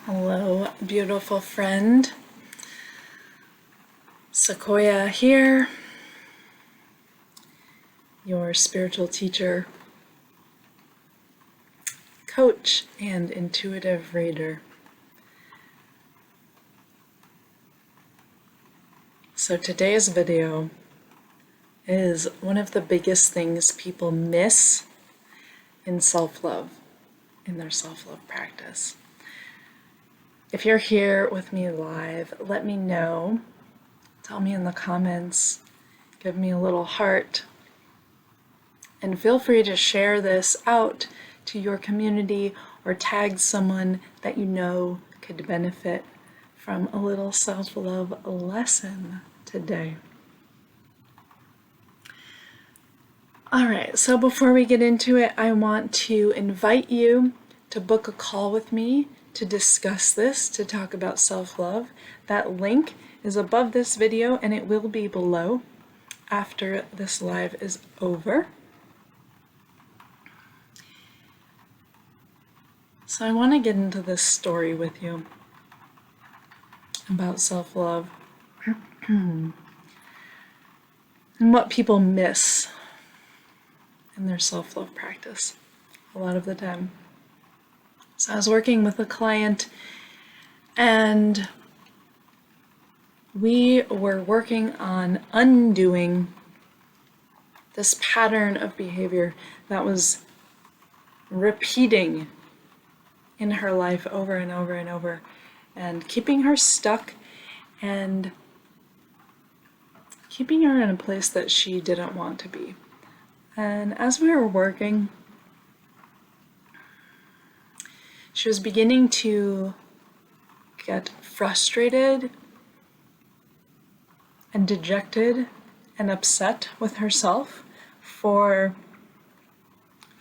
Hello, beautiful friend. Sequoia here, your spiritual teacher, coach, and intuitive reader. So today's video is one of the biggest things people miss in self-love, in their self-love practice. If you're here with me live, let me know. Tell me in the comments, give me a little heart, and feel free to share this out to your community or tag someone that you know could benefit from a little self-love lesson today. All right, so before we get into it, I want to invite you to book a call with me to discuss this, to talk about self-love. That link is above this video and it will be below after this live is over. So I want to get into this story with you about self-love and what people miss in their self-love practice a lot of the time. So I was working with a client and we were working on undoing this pattern of behavior that was repeating in her life over and over and over, and keeping her stuck and keeping her in a place that she didn't want to be. And as we were working, she was beginning to get frustrated and dejected and upset with herself for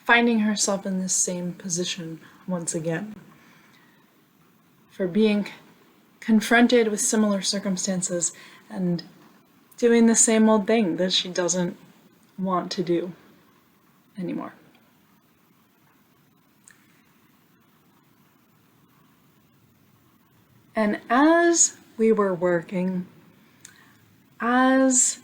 finding herself in this same position once again, for being confronted with similar circumstances and doing the same old thing that she doesn't want to do anymore. And as we were working, as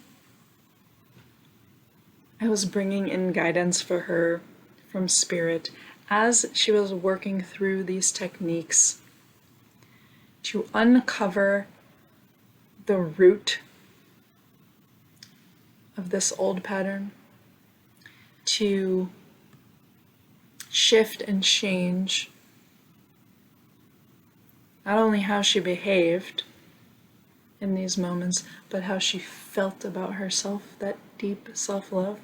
I was bringing in guidance for her from Spirit, as she was working through these techniques to uncover the root of this old pattern, to shift and change not only how she behaved in these moments, but how she felt about herself, that deep self-love,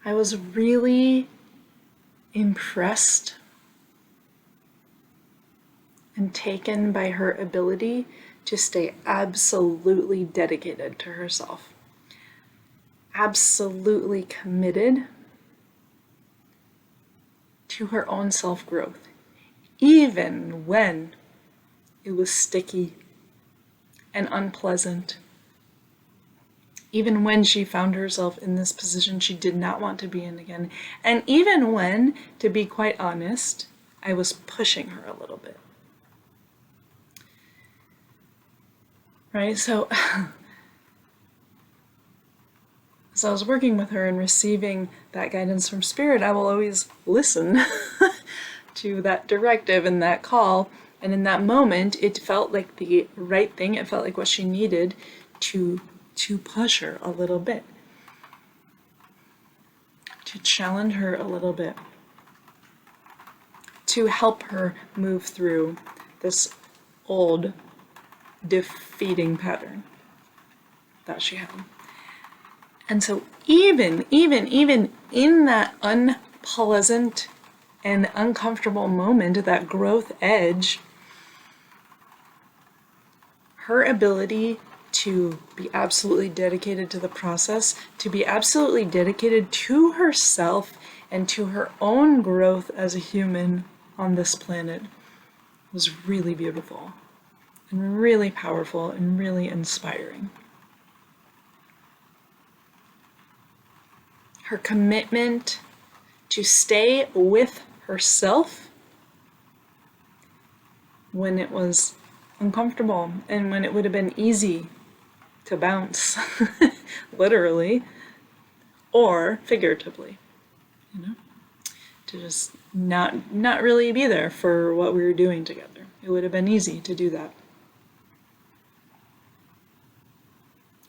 I was really impressed and taken by her ability to stay absolutely dedicated to herself, absolutely committed to her own self-growth, even when it was sticky and unpleasant, even when she found herself in this position she did not want to be in again, and even when, to be quite honest, I was pushing her a little bit. Right? So as I was working with her and receiving that guidance from Spirit, I will always listen to that directive and that call. And in that moment, it felt like the right thing. It felt like what she needed to push her a little bit, to challenge her a little bit, to help her move through this old defeating pattern that she had. And so even in that unpleasant and uncomfortable moment, that growth edge, her ability to be absolutely dedicated to the process, to be absolutely dedicated to herself and to her own growth as a human on this planet was really beautiful and really powerful and really inspiring. Her commitment to stay with herself when it was uncomfortable and when it would have been easy to bounce, literally or figuratively, to just not really be there for what we were doing together. It would have been easy to do that.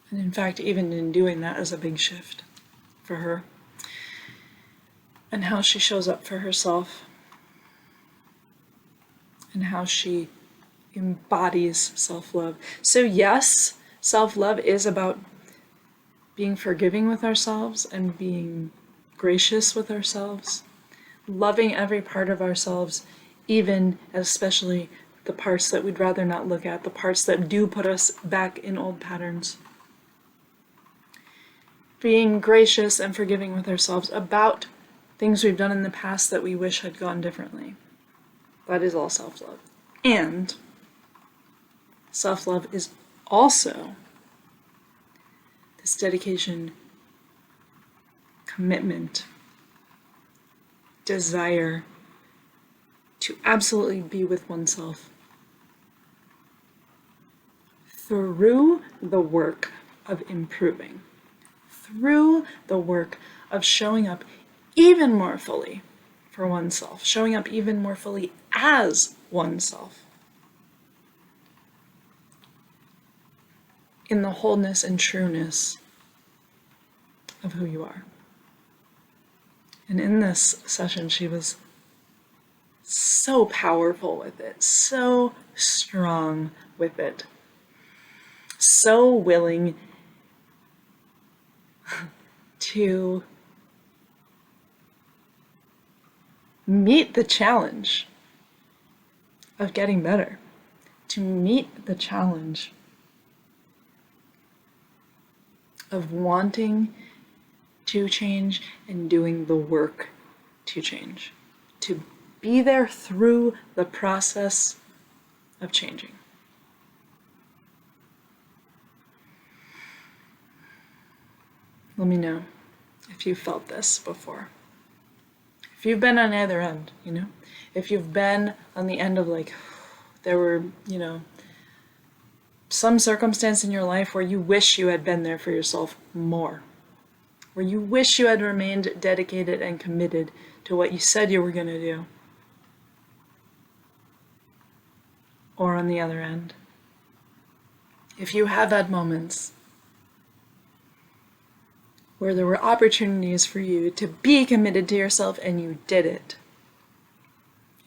And in fact, even in doing that is a big shift for her and how she shows up for herself and how she embodies self-love. So yes, self-love is about being forgiving with ourselves and being gracious with ourselves, loving every part of ourselves, even especially the parts that we'd rather not look at, the parts that do put us back in old patterns. Being gracious and forgiving with ourselves about things we've done in the past that we wish had gone differently. That is all self-love. And self-love is also this dedication, commitment, desire to absolutely be with oneself through the work of improving, through the work of showing up even more fully for oneself, showing up even more fully as oneself, in the wholeness and trueness of who you are. And in this session, she was so powerful with it, so strong with it, so willing to meet the challenge of getting better, to meet the challenge of wanting to change and doing the work to change, to be there through the process of changing. Let me know if you felt this before. If you've been on either end, if you've been on the end of there were, some circumstance in your life where you wish you had been there for yourself more, where you wish you had remained dedicated and committed to what you said you were going to do. Or on the other end, if you have had moments where there were opportunities for you to be committed to yourself and you did it.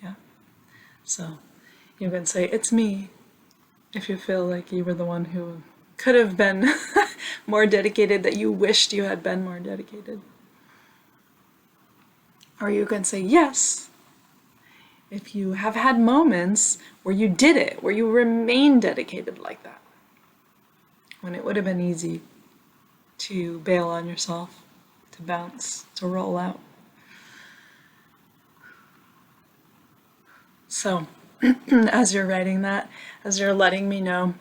Yeah. So you can say, it's me, if you feel like you were the one who could have been more dedicated, that you wished you had been more dedicated. Or you can say, yes, if you have had moments where you did it, where you remained dedicated like that, when it would have been easy to bail on yourself, to bounce, to roll out. So, as you're writing that, as you're letting me know,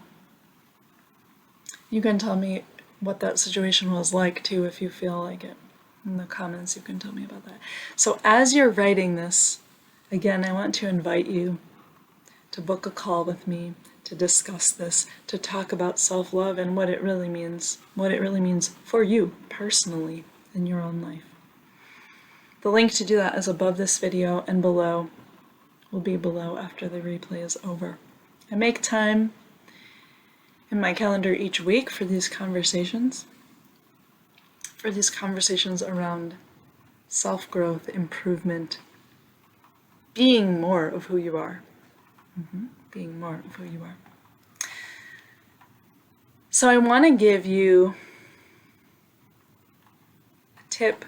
you can tell me what that situation was like too, if you feel like it. In the comments, you can tell me about that. So as you're writing this, again, I want to invite you to book a call with me, to discuss this, to talk about self-love and what it really means for you personally in your own life. The link to do that is above this video, and below will be below after the replay is over. I make time in my calendar each week for these conversations around self-growth, improvement, being more of who you are. Being more of who you are. So I want to give you a tip,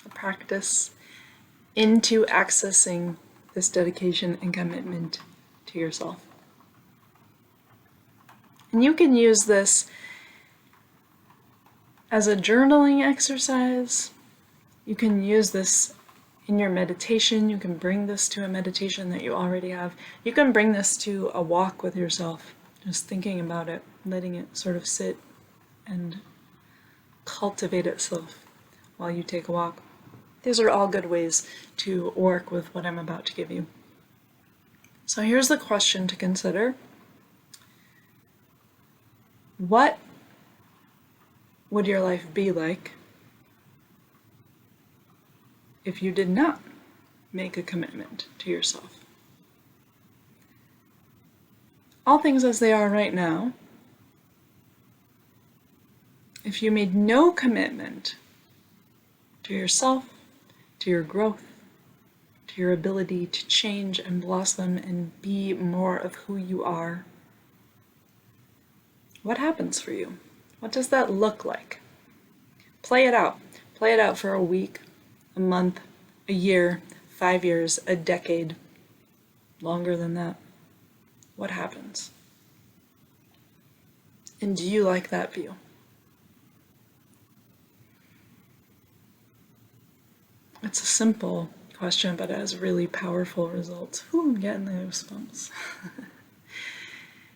a practice into accessing this dedication and commitment to yourself. And you can use this as a journaling exercise. You can use this in your meditation. You can bring this to a meditation that you already have. You can bring this to a walk with yourself, just thinking about it, letting it sort of sit and cultivate itself while you take a walk. These are all good ways to work with what I'm about to give you. So here's the question to consider. What would your life be like if you did not make a commitment to yourself? All things as they are right now, if you made no commitment to yourself, to your growth, to your ability to change and blossom and be more of who you are, what happens for you? What does that look like? Play it out. Play it out for a week, a month, a year, 5 years, a decade, longer than that. What happens? And do you like that view? It's a simple question, but it has really powerful results. Ooh, I'm getting the goosebumps.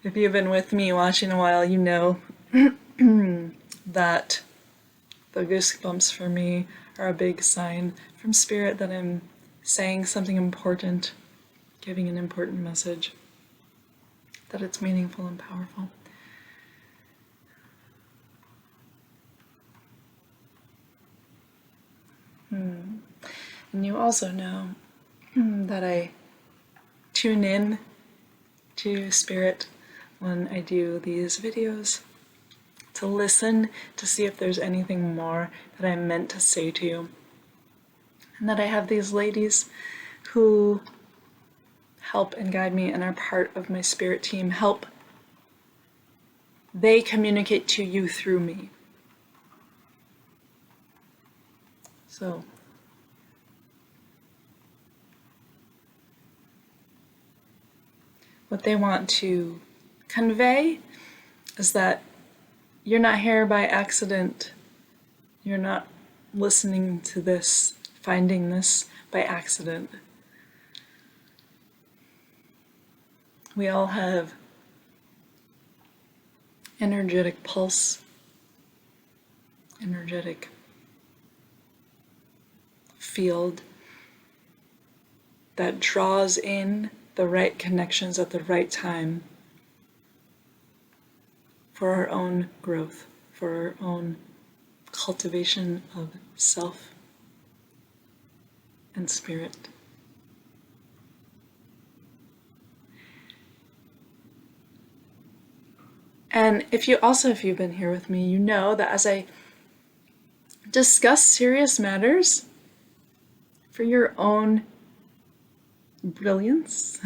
If you've been with me watching a while, you know that the goosebumps for me are a big sign from Spirit that I'm saying something important, giving an important message, that it's meaningful and powerful. And you also know that I tune in to Spirit when I do these videos to listen, to see if there's anything more that I meant to say to you. And that I have these ladies who help and guide me and are part of my Spirit team, they communicate to you through me. So, what they want to convey is that you're not here by accident. You're not listening to this, finding this by accident. We all have energetic pulse, energetic field that draws in the right connections at the right time for our own growth, for our own cultivation of self and spirit. And if you've been here with me, you know that as I discuss serious matters for your own brilliance,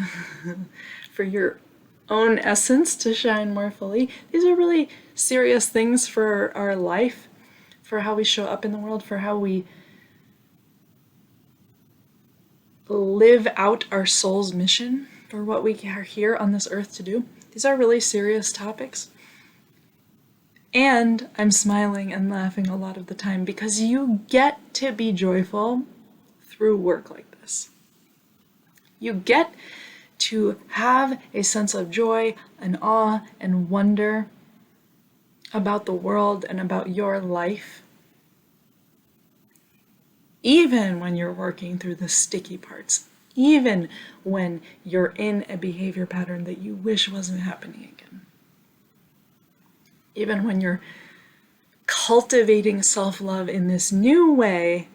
for your own essence to shine more fully, these are really serious things for our life, for how we show up in the world, for how we live out our soul's mission, for what we are here on this earth to do. These are really serious topics. And I'm smiling and laughing a lot of the time because you get to be joyful through work like this. You get to have a sense of joy and awe and wonder about the world and about your life, even when you're working through the sticky parts, even when you're in a behavior pattern that you wish wasn't happening again. Even when you're cultivating self-love in this new way,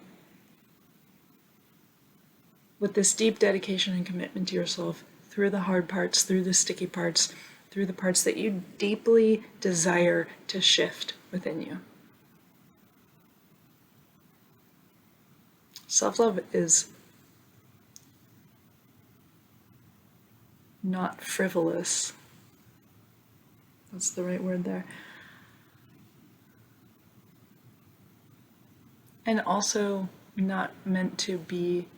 with this deep dedication and commitment to yourself, through the hard parts, through the sticky parts, through the parts that you deeply desire to shift within you. Self-love is not frivolous. That's the right word there. And also not meant to be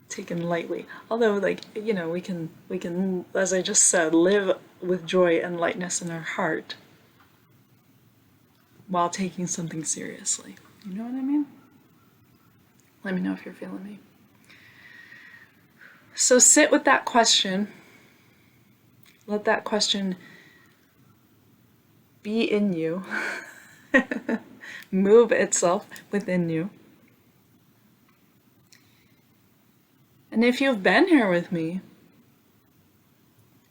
taken lightly. Although, we can, as I just said, live with joy and lightness in our heart while taking something seriously. You know what I mean? Let me know if you're feeling me. So sit with that question. Let that question be in you. Move itself within you. And if you've been here with me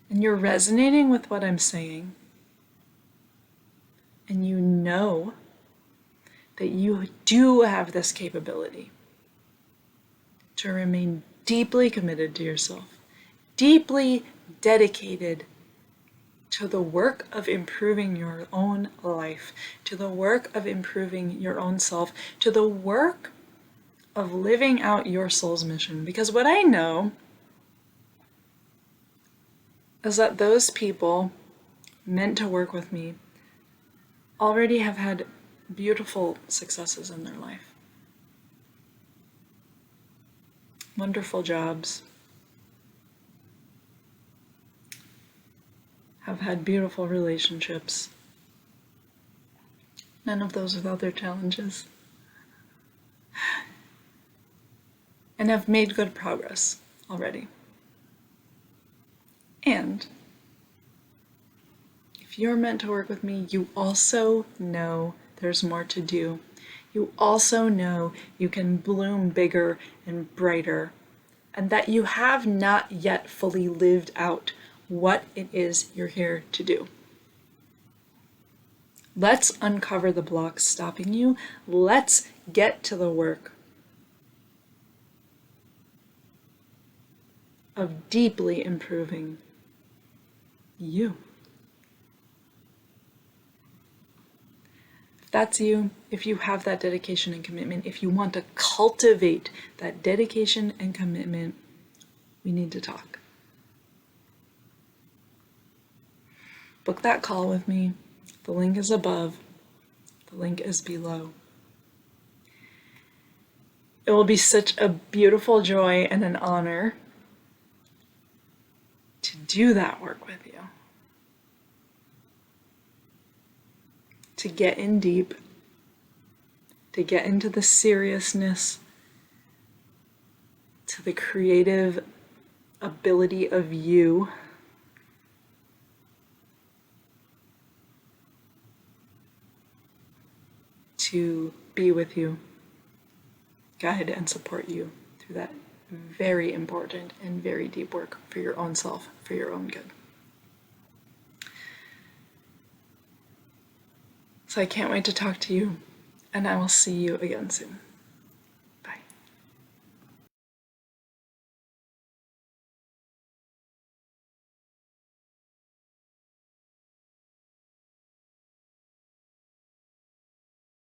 and you're resonating with what I'm saying, and you know that you do have this capability to remain deeply committed to yourself, deeply dedicated to the work of improving your own life, to the work of improving your own self, to the work of living out your soul's mission. Because what I know is that those people meant to work with me already have had beautiful successes in their life. Wonderful jobs, have had beautiful relationships. None of those without their challenges. And have made good progress already. And if you're meant to work with me, you also know there's more to do. You also know you can bloom bigger and brighter, and that you have not yet fully lived out what it is you're here to do. Let's uncover the blocks stopping you. Let's get to the work of deeply improving you. If that's you, if you have that dedication and commitment, if you want to cultivate that dedication and commitment, we need to talk. Book that call with me. The link is above. The link is below. It will be such a beautiful joy and an honor to do that work with you. To get in deep, to get into the seriousness, to the creative ability of you to be with you, guide and support you through that very important and very deep work for your own self, for your own good. So I can't wait to talk to you, and I will see you again soon.